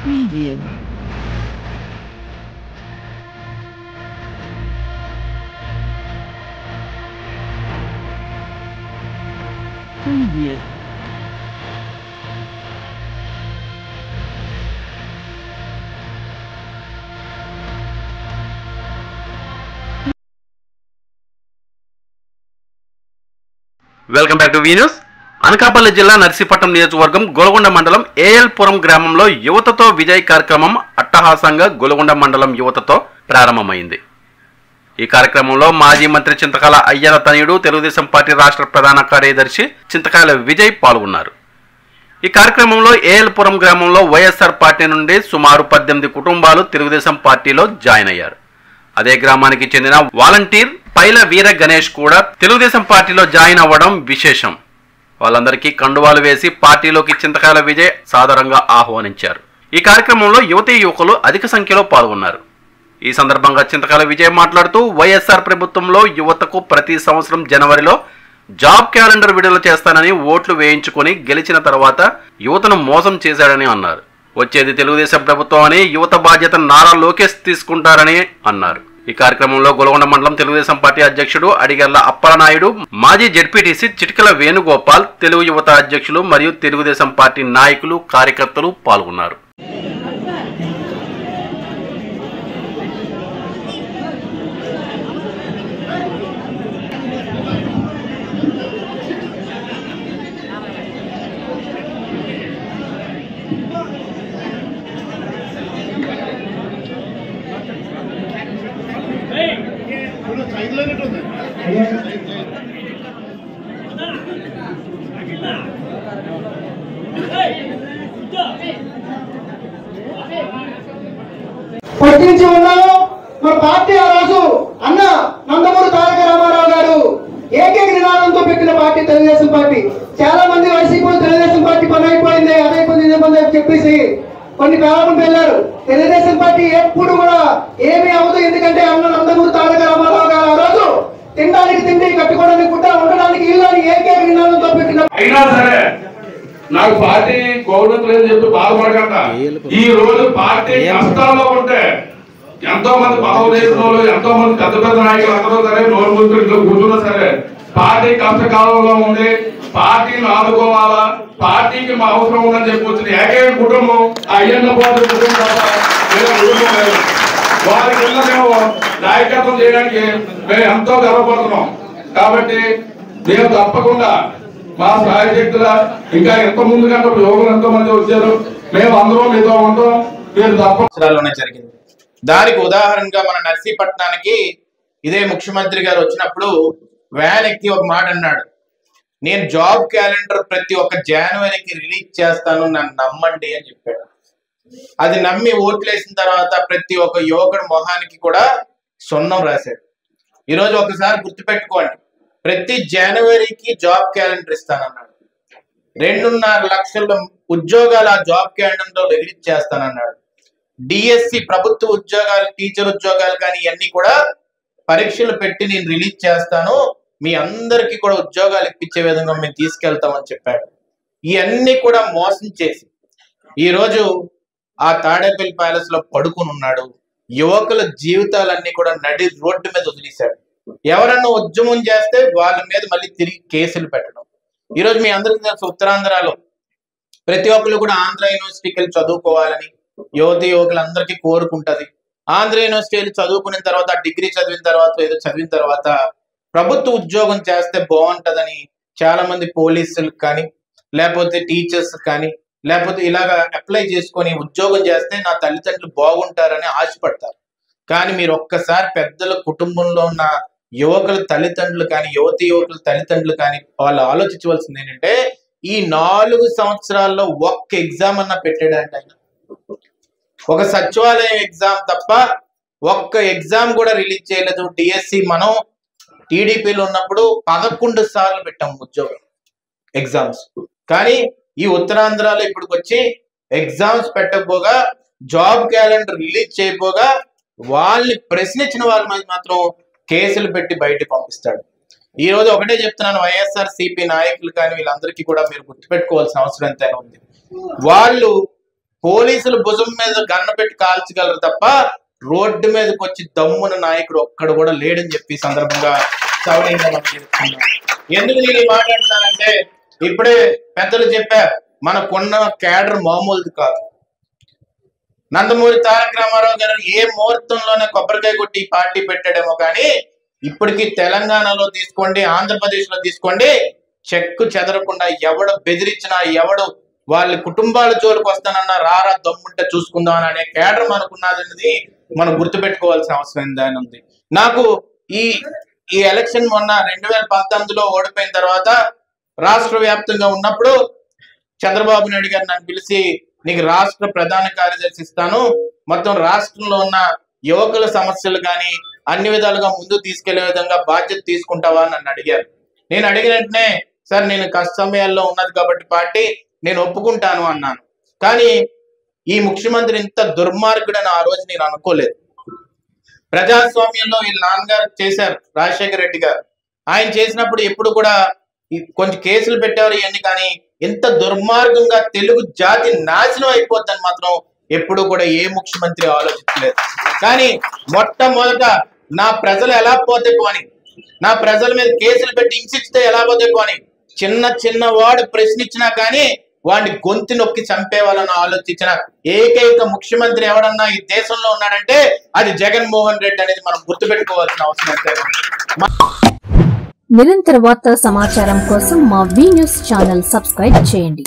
Preview. Preview. Welcome back to V news. Anakapalli జిల్లా నర్సీపట్నం నియోజకవర్గం గోలగొండ మండలం ఏఎల్పురం గ్రామంలో యువతతో విజయ్ కార్యక్రమం అట్టహాసంగా గోలగొండ మండలం యువతతో ప్రారంభమైంది. ఈ కార్యక్రమంలో మాజీ మంత్రి చింతకాల అయ్యల తనయుడు తెలుగుదేశం పార్టీ రాష్ట్ర ప్రధాన కార్యదర్శి చింతకాయల విజయ్ పాల్గొన్నారు. ఈ కార్యక్రమంలో ఏఎల్పురం గ్రామంలో వైఎస్ఆర్ పార్టీ నుండి సుమారు 18 కుటుంబాలు తెలుగుదేశం పార్టీలో జాయిన్ అయ్యారు. అదే గ్రామానికి చెందిన వాలంటీర్ పైల వీర గణేష్ కూడా తెలుగుదేశం పార్టీలో జాయిన్ అవ్వడం విశేషం. వాళ్ళందరికీ కండువాలు వేసి పార్టీలోకి చింతకాయల విజయ్ సాదరంగా ఆహ్వానించారు. ఈ కార్యక్రమంలో యువతీ యువకులు అధిక సంఖ్యలో పాల్గొన్నారు. ఈ సందర్భంగా చింతకాయల విజయ్ మాట్లాడుతూ వైఎస్ఆర్ ప్రభుత్వంలో యువతకు ప్రతి సంవత్సరం జనవరిలో జాబ్ క్యాలెండర్ విడుదల చేస్తానని ఓట్లు వేయించుకొని గెలిచిన తర్వాత యువతను మోసం చేశాడని అన్నారు. వచ్చేది తెలుగుదేశం ప్రభుత్వం అని యువత బాధ్యత నారా లోకేష్ తీసుకుంటారని అన్నారు. ఈ కార్యక్రమంలో గోలగొండ మండలం తెలుగుదేశం పార్టీ అధ్యక్షుడు అడిగర్ల అప్పలనాయుడు, మాజీ జెడ్పీటీసీ చిటికల వేణుగోపాల్, తెలుగు యువత అధ్యక్షులు మరియు తెలుగుదేశం పార్టీ నాయకులు కార్యకర్తలు పాల్గొన్నారు. పట్టించి ఉన్నాము. మన పార్టీ ఆ రోజు అన్న నందమూరి తారక రామారావు గారు ఏకైక నినాదంతో పెట్టిన పార్టీ తెలుగుదేశం పార్టీ. చాలా మంది వైసీపీ తెలుగుదేశం పార్టీ పని అయిపోయింది, అదైపోయింది, ఇదైపోయింది అని చెప్పేసి కొన్ని కాలం వెళ్ళారు. తెలుగుదేశం పార్టీ ఎప్పుడు కూడా ఏమీ అవ్వదు. ఎందుకంటే అన్న నందమూరి తారక రామారావు గారు ఆ రోజు తినడానికి తిండి, కట్టుకోవడానికి గుట్ట, ఉండడానికి ఇల్లు అని ఏకైక నినాదంతో పెట్టిన. అయినా సరే నాకు పార్టీ గౌరవం లేదని చెప్పి బాధపడకుండా ఈ రోజు పార్టీ కష్టాల్లో ఉంటే ఎంతో మంది భావదేశంలో ఎంతో మంది పెద్ద పెద్ద నాయకులు అందరూ సరే నోరు మూసుకుని ఇంట్లో కూర్చున్నా సరే పార్టీ కష్టకాలంలో ఉండి పార్టీని ఆదుకోవాలా, పార్టీకి మా అవసరం ఉందని చెప్పి వచ్చిన ఏకైక కుటుంబం అయ్యన్న పోతే కుటుంబం లేదు. వారి కింద మేము నాయకత్వం చేయడానికి మేము ఎంతో గర్వపడుతున్నాం. కాబట్టి మేము తప్పకుండా మా సాయశక్తుల ఇంకా ఎంత ముందు కంటే యువకులు ఎంతో మంది వచ్చారు, మేము అందరం మీతో ఉంటాం. మీరు తప్పలోనే జరిగింది. దానికి ఉదాహరణగా మన నర్సీపట్నానికి ఇదే ముఖ్యమంత్రి గారు వచ్చినప్పుడు వ్యాన్ ఎక్కి ఒక మాట అన్నాడు, నేను జాబ్ క్యాలెండర్ ప్రతి ఒక్క జనవరికి రిలీజ్ చేస్తాను, నన్ను నమ్మండి అని చెప్పాడు. అది నమ్మి ఓట్లేసిన తర్వాత ప్రతి ఒక్క యువకుడు మొహానికి కూడా సున్నం రాశాడు. ఈరోజు ఒకసారి గుర్తుపెట్టుకోండి, ప్రతి జనవరికి జాబ్ క్యాలెండర్ ఇస్తానన్నాడు. 2.5 లక్షల ఉద్యోగాలు ఆ జాబ్ క్యాలెండర్ లో రిలీజ్ చేస్తానన్నాడు. డిఎస్సి ప్రభుత్వ ఉద్యోగాలు, టీచర్ ఉద్యోగాలు కానీ ఇవన్నీ కూడా పరీక్షలు పెట్టి నేను రిలీజ్ చేస్తాను, మీ అందరికీ కూడా ఉద్యోగాలు ఇప్పించే విధంగా మేము తీసుకెళ్తామని చెప్పాడు. ఇవన్నీ కూడా మోసం చేసి ఈరోజు ఆ తాడేపల్లి ప్యాలెస్ లో పడుకుని ఉన్నాడు. యువకుల జీవితాలన్నీ కూడా నడి రోడ్డు మీద వదిలేశాడు. ఎవరన్నా ఉద్యమం చేస్తే వాళ్ళ మీద మళ్ళీ తిరిగి కేసులు పెట్టడం. ఈరోజు మీ అందరికీ తెలుసు, ఉత్తరాంధ్రలో ప్రతి ఒక్కరు కూడా ఆంధ్ర యూనివర్సిటీకి వెళ్ళి చదువుకోవాలని యువతి యువకులందరికీ కోరుకుంటది. ఆంధ్ర యూనివర్సిటీ వెళ్ళి చదువుకున్న తర్వాత, డిగ్రీ చదివిన తర్వాత, ఏదో చదివిన తర్వాత ప్రభుత్వ ఉద్యోగం చేస్తే బాగుంటదని చాలా మంది పోలీసులు కానీ లేకపోతే టీచర్స్ కానీ లేకపోతే ఇలాగా అప్లై చేసుకొని ఉద్యోగం చేస్తే నా తల్లిదండ్రులు బాగుంటారని ఆశపడతారు. కానీ మీరు ఒక్కసారి పెద్దల కుటుంబంలో ఉన్న యువకుల తల్లిదండ్రులు కానీ యువతి యువకుల తల్లిదండ్రులు కానీ వాళ్ళు ఆలోచించవలసింది ఏంటంటే, ఈ 4 సంవత్సరాల్లో ఒక్క ఎగ్జామ్ అన్నా పెట్టాడంట ఆయన. ఒక సచివాలయం ఎగ్జామ్ తప్ప ఒక్క ఎగ్జామ్ కూడా రిలీజ్ చేయలేదు. డిఎస్సి మనం టీడీపీలో ఉన్నప్పుడు 11 సార్లు పెట్టాం ఉద్యోగం ఎగ్జామ్స్. కానీ ఈ ఉత్తరాంధ్రలో ఇప్పటికి వచ్చి ఎగ్జామ్స్ పెట్టకపోగా, జాబ్ క్యాలెండర్ రిలీజ్ చేయకపోగా వాళ్ళని ప్రశ్నించిన వాళ్ళ మీద మాత్రం కేసులు పెట్టి బయటకు పంపిస్తాడు. ఈ రోజు ఒకటే చెప్తున్నాను, వైఎస్ఆర్ సిపి నాయకులు కానీ వీళ్ళందరికీ కూడా మీరు గుర్తుపెట్టుకోవాల్సిన అవసరం ఎంతైనా ఉంది. వాళ్ళు పోలీసులు భుజం మీద గన్ను పెట్టి కాల్చగలరు తప్ప రోడ్డు మీదకి వచ్చి దమ్మున నాయకుడు ఒక్కడు కూడా లేడని చెప్పి సందర్భంగా ఎందుకు నేను ఈ మాట అంటున్నానంటే ఇప్పుడే పెద్దలు చెప్పారు, మనకున్న క్యాడర్ మామూలుది కాదు. నందమూరి తారక రామారావు గారు ఏ ముహూర్తంలోనే కొబ్బరికాయ కొట్టి పార్టీ పెట్టాడేమో కానీ ఇప్పటికీ తెలంగాణలో తీసుకోండి, ఆంధ్రప్రదేశ్ లో తీసుకోండి, చెక్కు చెదరకుండా ఎవడు బెదిరించినా, ఎవడు వాళ్ళ కుటుంబాల జోలికి వస్తానన్నా రారా దమ్ముంటే చూసుకుందాం అనే కేడర్ మనకున్నది మనం గుర్తుపెట్టుకోవాల్సిన అవసరం ఉంది. నాకు ఈ ఎలక్షన్ మొన్న 2019లో ఓడిపోయిన తర్వాత రాష్ట్ర వ్యాప్తంగా ఉన్నప్పుడు చంద్రబాబు నాయుడు గారు నన్ను పిలిచి, నీకు రాష్ట్ర ప్రధాన కార్యదర్శి ఇస్తాను, మొత్తం రాష్ట్రంలో ఉన్న యువకుల సమస్యలు కానీ అన్ని విధాలుగా ముందుకు తీసుకెళ్లే విధంగా బాధ్యత తీసుకుంటావా అని నన్ను అడిగారు. నేను అడిగిన వెంటనే, సార్ నేను కష్ట సమయాల్లో ఉన్నది కాబట్టి పార్టీ నేను ఒప్పుకుంటాను అన్నాను. కానీ ఈ ముఖ్యమంత్రి ఇంత దుర్మార్గుడని ఆ రోజు నేను అనుకోలేదు. ప్రజాస్వామ్యంలో వీళ్ళ నాన్నగారు చేశారు, రాజశేఖర రెడ్డి గారు. ఆయన చేసినప్పుడు ఎప్పుడు కూడా కొంచెం కేసులు పెట్టేవారు ఇవన్నీ, కానీ ఇంత దుర్మార్గంగా తెలుగు జాతి నాశనం అయిపోద్దని మాత్రం ఎప్పుడు కూడా ఏ ముఖ్యమంత్రి ఆలోచించలేదు. కానీ మొట్టమొదట నా ప్రజలు ఎలా పోతే పోని, నా ప్రజల మీద కేసులు పెట్టి హింసిస్తే ఎలా పోతే పోని, చిన్న వాడు ప్రశ్నించినా కానీ వాడిని గొంతు నొక్కి చంపేవాళ్ళని ఆలోచించిన ఏకైక ముఖ్యమంత్రి ఎవడన్నా ఈ దేశంలో ఉన్నాడంటే అది జగన్మోహన్ రెడ్డి అనేది మనం గుర్తుపెట్టుకోవాల్సిన అవసరం అయితే. నిరంతర వార్తా సమాచారం కోసం మా వి న్యూస్ ఛానల్ సబ్స్క్రైబ్ చేయండి.